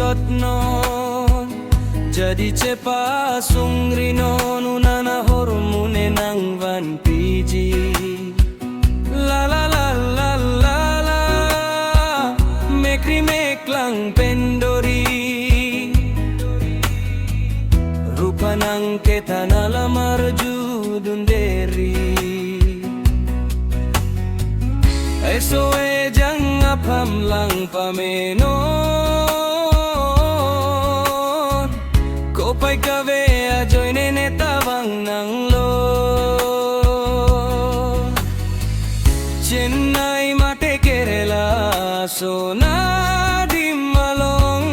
rotnon jadi cepa sungrinon unana hormone nang van piji la la la la la la mekri meklang pendori rupa nang ketana lamar judunderi eso jang apam lang pamenon kopai kawe ajoy nene tawang nang lo Chennai mate Kerala sona dimalong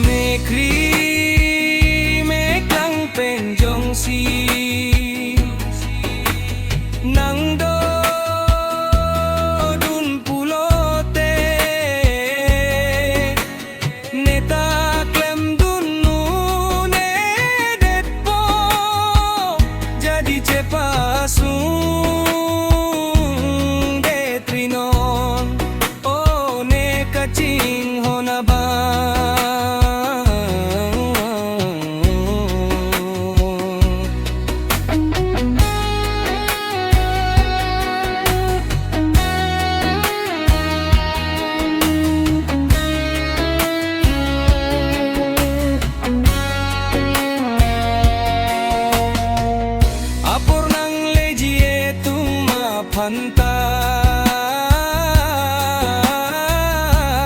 mekri penjong si nang do dun pulote neta klem dun nu ne det po jadi cepasung detrinon oh ne kacing honaba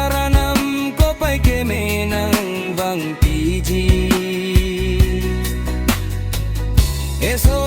Pantaranam ko pa'y kemenang bang piji eso